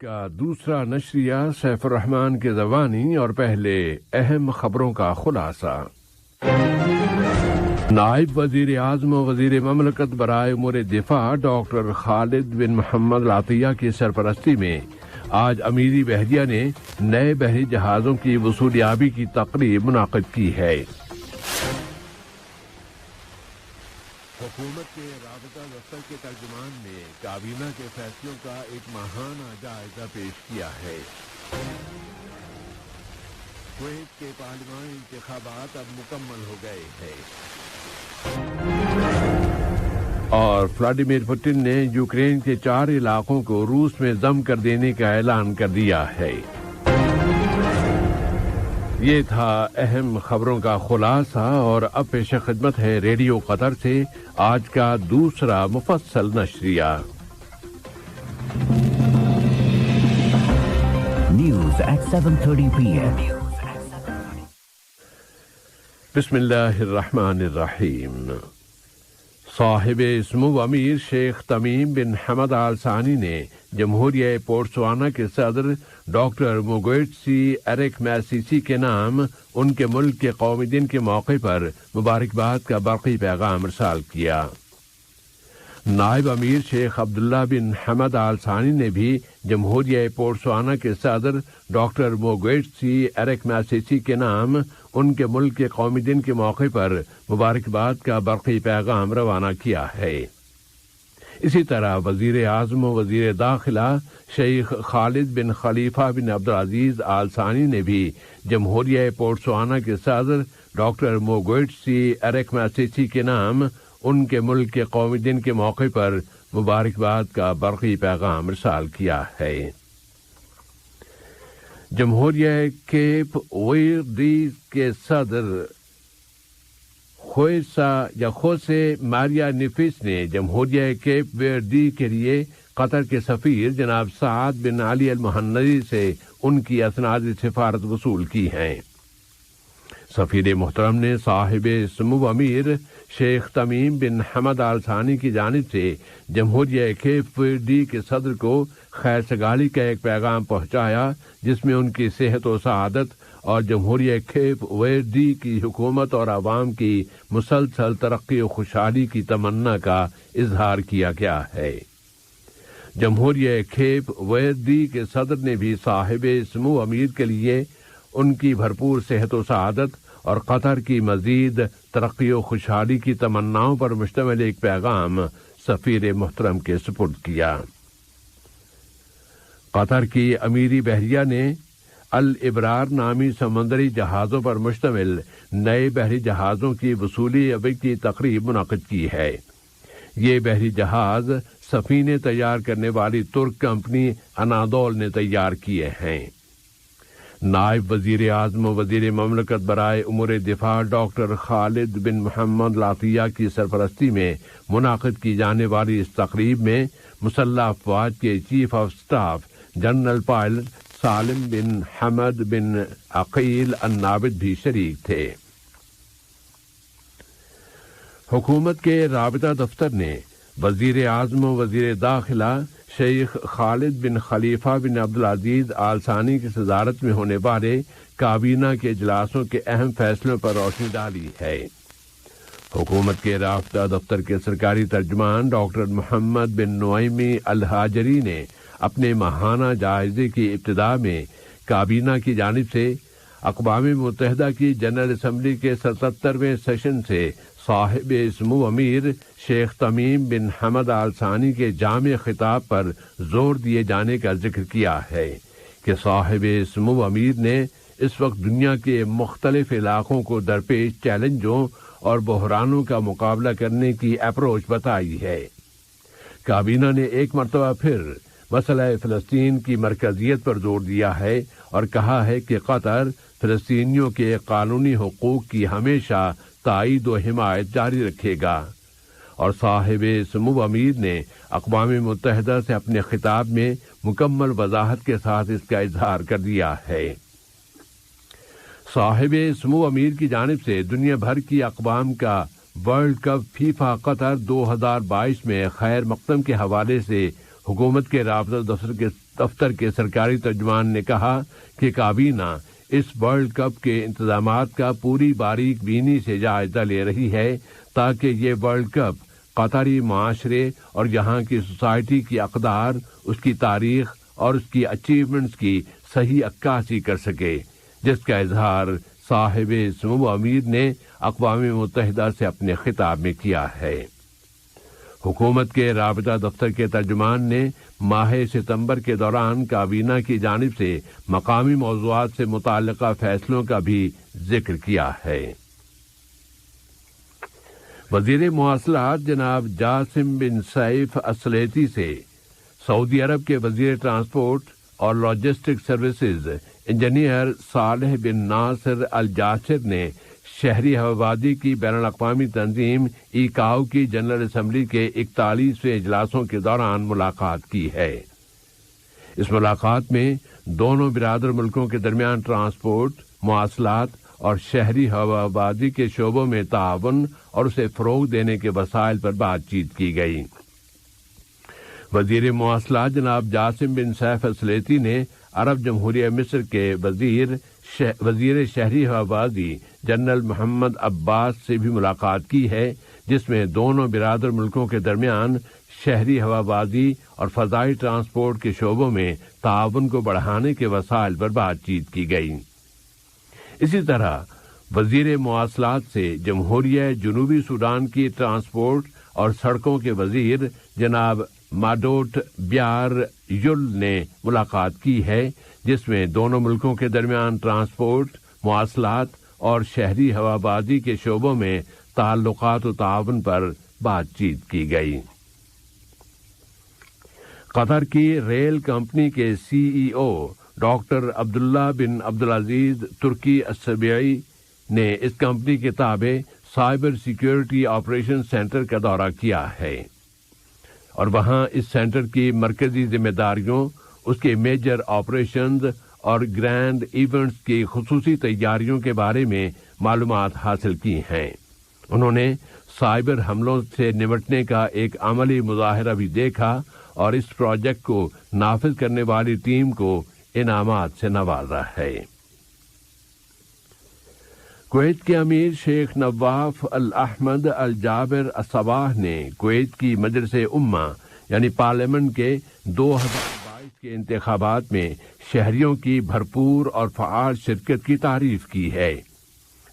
کا دوسرا نشریہ سیف الرحمان کے زبانی اور پہلے اہم خبروں کا خلاصہ۔ نائب وزیر اعظم و وزیر مملکت برائے امور دفاع ڈاکٹر خالد بن محمد العطیہ کی سرپرستی میں آج امیری بحریہ نے نئے بحری جہازوں کی وصولیابی کی تقریب منعقد کی ہے۔ حکومت کے رابطہ دفتر کے ترجمان نے کابینہ کے فیصلوں کا ایک ماہانہ جائزہ پیش کیا ہے۔ کویت کے پارلیمانی انتخابات اب مکمل ہو گئے ہیں۔ اور ولاڈیمیر پوٹن نے یوکرین کے 4 علاقوں کو روس میں ضم کر دینے کا اعلان کر دیا ہے۔ یہ تھا اہم خبروں کا خلاصہ، اور اب پیش خدمت ہے ریڈیو قطر سے آج کا دوسرا مفصل نشریہ۔ News at 7:30 p.m. بسم اللہ الرحمن الرحیم۔ صاحب سمو امیر شیخ تمیم بن حمد آل ثانی نے جمہوریہ بوتسوانا کے صدر ڈاکٹر موگویٹسی ایرک میسیسی کے نام ان کے ملک کے قومی دن کے موقع پر مبارکباد کا برقی پیغام ارسال کیا۔ نائب امیر شیخ عبداللہ بن حمد آل ثانی نے بھی جمہوریہ بوتسوانا کے صدر ڈاکٹر موگویٹسی ایرک میسیسی کے نام ان کے ملک کے قومی دن کے موقع پر مبارکباد کا برقی پیغام روانہ کیا ہے۔ اسی طرح وزیر اعظم و وزیر داخلہ شیخ خالد بن خلیفہ بن عبدالعزیز آل ثانی نے بھی جمہوریہ بوتسوانا کے صدر ڈاکٹر موگویٹسی ایرک میسیسی کے نام ان کے ملک کے قومی دن کے موقع پر مبارکباد کا برقی پیغام ارسال کیا ہے۔ جمہوریہ کیپ ویردی کے صدر خوسے ماریا نیفیس نے جمہوریہ کیپ ویردی کے لیے قطر کے سفیر جناب سعد بن علی المہندی سے ان کی اسناد سفارت وصول کی ہیں۔ سفیر محترم نے صاحب سمو امیر شیخ تمیم بن حمد آل ثانی کی جانب سے جمہوریہ کیپ ویردی کے صدر کو خیر سگالی کا ایک پیغام پہنچایا، جس میں ان کی صحت و سعادت اور جمہوریہ کیپ ویردی کی حکومت اور عوام کی مسلسل ترقی و خوشحالی کی تمنا کا اظہار کیا گیا ہے۔ جمہوریہ کیپ ویردی کے صدر نے بھی صاحب سمو امیر کے لیے ان کی بھرپور صحت و سعادت اور قطر کی مزید ترقی و خوشحالی کی تمناؤں پر مشتمل ایک پیغام سفیر محترم کے سپرد کیا۔ قطر کی امیری بحریہ نے الابرار نامی سمندری جہازوں پر مشتمل نئے بحری جہازوں کی وصولی ابی کی تقریب منعقد کی ہے۔ یہ بحری جہاز سفینے تیار کرنے والی ترک کمپنی انادول نے تیار کیے ہیں۔ نائب وزیر اعظم و وزیر مملکت برائے امور دفاع ڈاکٹر خالد بن محمد العطیہ کی سرپرستی میں منعقد کی جانے والی اس تقریب میں مسلح افواج کے chief of staff general pilot Salim bin Hamad bin Aqeel النابد بھی شریک تھے۔ حکومت کے رابطہ دفتر نے وزیر اعظم و وزیر داخلہ شیخ خالد بن خلیفہ بن عبدالعزیز آل ثانی کی صدارت میں ہونے والے کابینہ کے اجلاسوں کے اہم فیصلوں پر روشنی ڈالی ہے۔ حکومت کے رابطہ دفتر کے سرکاری ترجمان ڈاکٹر محمد بن نعیمی الحاجری نے اپنے ماہانہ جائزے کی ابتدا میں کابینہ کی جانب سے اقوام متحدہ کی جنرل اسمبلی کے 77ویں سیشن سے صاحب سمو امیر شیخ تمیم بن حمد آل ثانی کے جامع خطاب پر زور دیے جانے کا ذکر کیا ہے کہ صاحب سمو امیر نے اس وقت دنیا کے مختلف علاقوں کو درپیش چیلنجوں اور بحرانوں کا مقابلہ کرنے کی اپروچ بتائی ہے۔ کابینہ نے ایک مرتبہ پھر مسئلہ فلسطین کی مرکزیت پر زور دیا ہے اور کہا ہے کہ قطر فلسطینیوں کے قانونی حقوق کی ہمیشہ تائید و حمایت جاری رکھے گا، اور صاحب سمو امیر نے اقوام متحدہ سے اپنے خطاب میں مکمل وضاحت کے ساتھ اس کا اظہار کر دیا ہے۔ صاحب سمو امیر کی جانب سے دنیا بھر کی اقوام کا ورلڈ کپ فیفا قطر 2022 میں خیر مقدم کے حوالے سے حکومت کے رابطہ دفتر کے سرکاری ترجمان نے کہا کہ کابینہ اس ورلڈ کپ کے انتظامات کا پوری باریک بینی سے جائزہ لے رہی ہے تاکہ یہ ورلڈ کپ قطری معاشرے اور یہاں کی سوسائٹی کی اقدار، اس کی تاریخ اور اس کی اچیومنٹس کی صحیح عکاسی کر سکے، جس کا اظہار صاحب سمو امیر نے اقوام متحدہ سے اپنے خطاب میں کیا ہے۔ حکومت کے رابطہ دفتر کے ترجمان نے ماہ ستمبر کے دوران کابینہ کی جانب سے مقامی موضوعات سے متعلقہ فیصلوں کا بھی ذکر کیا ہے۔ وزیر مواصلات جناب جاسم بن سیف السلیطی سے سعودی عرب کے وزیر ٹرانسپورٹ اور لاجسٹک سروسز انجینئر صالح بن ناصر الجاسر نے شہری ہوابادی کی بین الاقوامی تنظیم ایکاؤ کی جنرل اسمبلی کے 41ویں اجلاسوں کے دوران ملاقات کی ہے۔ اس ملاقات میں دونوں برادر ملکوں کے درمیان ٹرانسپورٹ، مواصلات اور شہری ہوابادی کے شعبوں میں تعاون اور اسے فروغ دینے کے وسائل پر بات چیت کی گئی۔ وزیر مواصلات جناب جاسم بن سیف السلیطی نے عرب جمہوریہ مصر کے وزیر شہری ہوابادی جنرل محمد عباس سے بھی ملاقات کی ہے، جس میں دونوں برادر ملکوں کے درمیان شہری ہوابادی اور فضائی ٹرانسپورٹ کے شعبوں میں تعاون کو بڑھانے کے وسائل پر بات چیت کی گئی۔ اسی طرح وزیر مواصلات سے جمہوریہ جنوبی سوڈان کی ٹرانسپورٹ اور سڑکوں کے وزیر جناب ماڈوٹ بیار یل نے ملاقات کی ہے، جس میں دونوں ملکوں کے درمیان ٹرانسپورٹ، مواصلات اور شہری ہوابادی کے شعبوں میں تعلقات و تعاون پر بات چیت کی گئی۔ قطر کی ریل کمپنی کے CEO ڈاکٹر عبداللہ بن عبدالعزیز ترکی السبیعی نے اس کمپنی کے تابع سائبر سیکیورٹی آپریشن سینٹر کا دورہ کیا ہے اور وہاں اس سینٹر کی مرکزی ذمہ داریوں، اس کے میجر آپریشنز اور گرینڈ ایونٹس کی خصوصی تیاریوں کے بارے میں معلومات حاصل کی ہیں۔ انہوں نے سائبر حملوں سے نمٹنے کا ایک عملی مظاہرہ بھی دیکھا اور اس پروجیکٹ کو نافذ کرنے والی ٹیم کو انعامات سے نوازا ہے۔ کویت کے امیر شیخ نواف الاحمد الجابر الصباح نے کویت کی مجلس امہ یعنی پارلیمنٹ کے 2022 کے انتخابات میں شہریوں کی بھرپور اور فعال شرکت کی تعریف کی ہے۔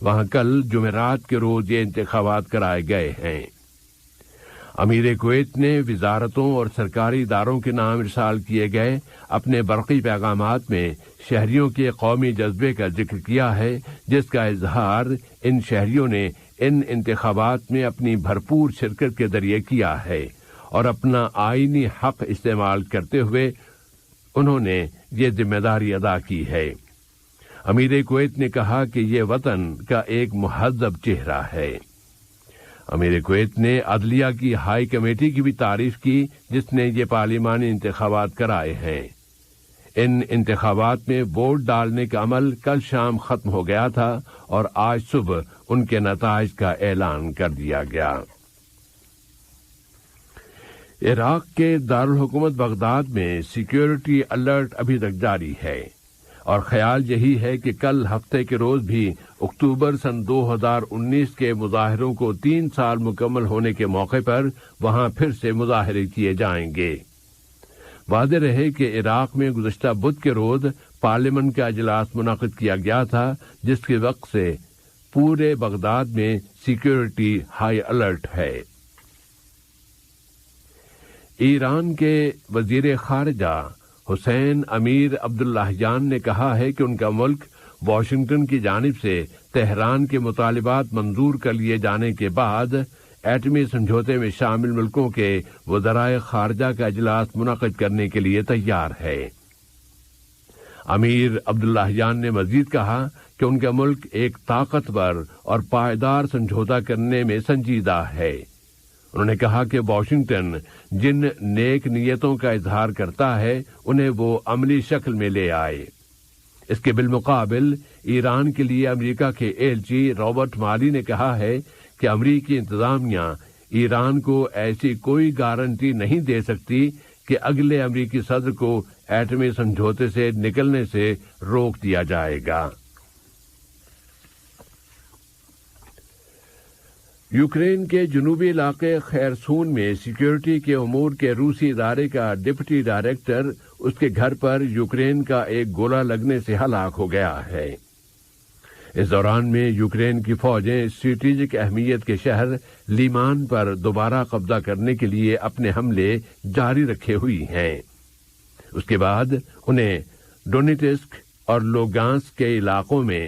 وہاں کل جمعرات کے روز یہ انتخابات کرائے گئے ہیں۔ امیر کویت نے وزارتوں اور سرکاری اداروں کے نام ارسال کیے گئے اپنے برقی پیغامات میں شہریوں کے قومی جذبے کا ذکر کیا ہے، جس کا اظہار ان شہریوں نے ان انتخابات میں اپنی بھرپور شرکت کے ذریعے کیا ہے اور اپنا آئینی حق استعمال کرتے ہوئے انہوں نے یہ ذمہ داری ادا کی ہے۔ امیر کویت نے کہا کہ یہ وطن کا ایک مہذب چہرہ ہے۔ امیر کویت نے عدلیہ کی ہائی کمیٹی کی بھی تعریف کی، جس نے یہ پارلیمانی انتخابات کرائے ہیں۔ ان انتخابات میں ووٹ ڈالنے کا عمل کل شام ختم ہو گیا تھا اور آج صبح ان کے نتائج کا اعلان کر دیا گیا۔ عراق کے دارالحکومت بغداد میں سیکیورٹی الرٹ ابھی تک جاری ہے اور خیال یہی ہے کہ کل ہفتے کے روز بھی اکتوبر سن 2019 کے مظاہروں کو 3 سال مکمل ہونے کے موقع پر وہاں پھر سے مظاہرے کیے جائیں گے۔ واضح رہے کہ عراق میں گزشتہ بدھ کے روز پارلیمنٹ کا اجلاس منعقد کیا گیا تھا، جس کے وقت سے پورے بغداد میں سیکیورٹی ہائی الرٹ ہے۔ ایران کے وزیر خارجہ حسین امیر عبداللہیان نے کہا ہے کہ ان کا ملک واشنگٹن کی جانب سے تہران کے مطالبات منظور کر لیے جانے کے بعد ایٹمی سمجھوتے میں شامل ملکوں کے وزرائے خارجہ کا اجلاس منعقد کرنے کے لیے تیار ہے۔ امیر عبداللہیان نے مزید کہا کہ ان کا ملک ایک طاقتور اور پائیدار سمجھوتا کرنے میں سنجیدہ ہے۔ انہوں نے کہا کہ واشنگٹن جن نیک نیتوں کا اظہار کرتا ہے انہیں وہ عملی شکل میں لے آئے۔ اس کے بالمقابل ایران کے لیے امریکہ کے ایلچی رابرٹ مالی نے کہا ہے کہ امریکی انتظامیہ ایران کو ایسی کوئی گارنٹی نہیں دے سکتی کہ اگلے امریکی صدر کو ایٹمی سمجھوتے سے نکلنے سے روک دیا جائے گا۔ یوکرین کے جنوبی علاقے خیرسون میں سیکیورٹی کے امور کے روسی ادارے کا ڈپٹی ڈائریکٹر اس کے گھر پر یوکرین کا ایک گولہ لگنے سے ہلاک ہو گیا ہے۔ اس دوران میں یوکرین کی فوجیں اسٹریٹجک اہمیت کے شہر لیمان پر دوبارہ قبضہ کرنے کے لیے اپنے حملے جاری رکھے ہوئی ہیں۔ اس کے بعد انہیں ڈونیٹسک اور لوگانسک کے علاقوں میں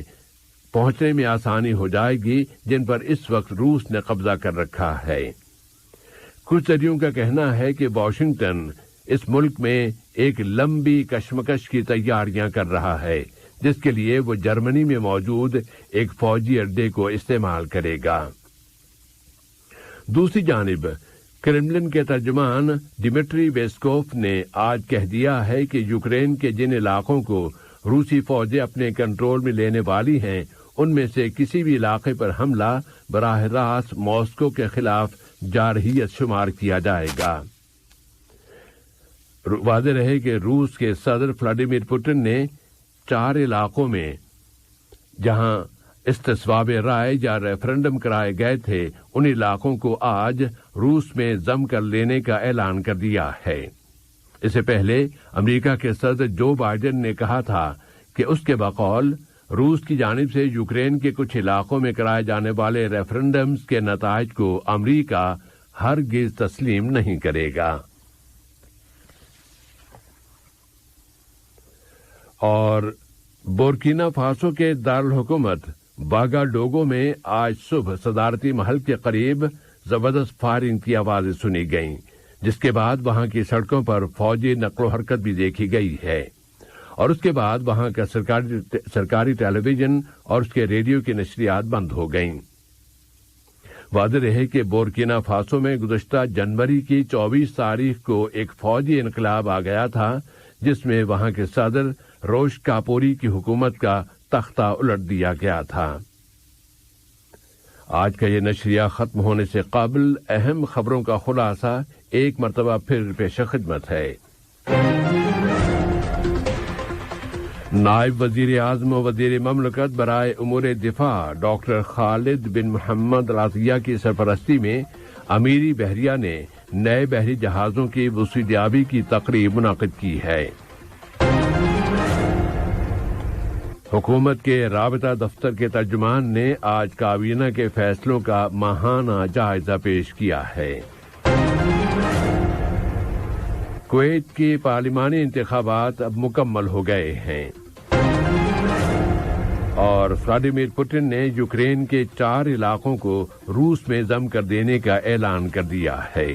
پہنچنے میں آسانی ہو جائے گی، جن پر اس وقت روس نے قبضہ کر رکھا ہے۔ کچھ ذریعوں کا کہنا ہے کہ واشنگٹن اس ملک میں ایک لمبی کشمکش کی تیاریاں کر رہا ہے، جس کے لیے وہ جرمنی میں موجود ایک فوجی اڈے کو استعمال کرے گا۔ دوسری جانب کرملن کے ترجمان ڈمیٹری پیسکوف نے آج کہہ دیا ہے کہ یوکرین کے جن علاقوں کو روسی فوجیں اپنے کنٹرول میں لینے والی ہیں، ان میں سے کسی بھی علاقے پر حملہ براہ راست ماسکو کے خلاف جارحیت شمار کیا جائے گا۔ واضح رہے کہ روس کے صدر ولاڈیمیر پوٹن نے 4 علاقوں میں جہاں استصواب رائے یا ریفرنڈم کرائے گئے تھے، ان علاقوں کو آج روس میں ضم کر لینے کا اعلان کر دیا ہے۔ اس سے پہلے امریکہ کے صدر جو بائیڈن نے کہا تھا کہ اس کے بقول روس کی جانب سے یوکرین کے کچھ علاقوں میں کرائے جانے والے ریفرنڈمز کے نتائج کو امریکہ ہرگز تسلیم نہیں کرے گا۔ اور بورکینا فاسو کے دارالحکومت باگاڈوگو میں آج صبح صدارتی محل کے قریب زبردست فائرنگ کی آوازیں سنی گئیں، جس کے بعد وہاں کی سڑکوں پر فوجی نقل و حرکت بھی دیکھی گئی ہے، اور اس کے بعد وہاں کا سرکاری ٹیلی ویژن اور اس کے ریڈیو کی نشریات بند ہو گئیں۔ واضح رہے کہ بورکینا فاسو میں گزشتہ جنوری کی 24 تاریخ کو ایک فوجی انقلاب آ گیا تھا، جس میں وہاں کے صدر روش کاپوری کی حکومت کا تختہ الٹ دیا گیا تھا۔ آج کا یہ نشریہ ختم ہونے سے قبل اہم خبروں کا خلاصہ ایک مرتبہ پھر پیش خدمت ہے۔ نائب وزیر اعظم و وزیر مملکت برائے امور دفاع ڈاکٹر خالد بن محمد رازیہ کی سرپرستی میں امیری بحریہ نے نئے بحری جہازوں کی وصولیابی کی تقریب منعقد کی ہے۔ حکومت کے رابطہ دفتر کے ترجمان نے آج کابینہ کے فیصلوں کا ماہانہ جائزہ پیش کیا ہے۔ کویت کی پارلیمانی انتخابات اب مکمل ہو گئے ہیں، اور ولاڈیمیر پوٹن نے یوکرین کے 4 علاقوں کو روس میں ضم کر دینے کا اعلان کر دیا ہے۔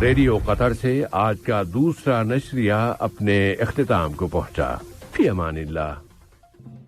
ریڈیو قطر سے آج کا دوسرا نشریہ اپنے اختتام کو پہنچا۔ فی امان اللہ۔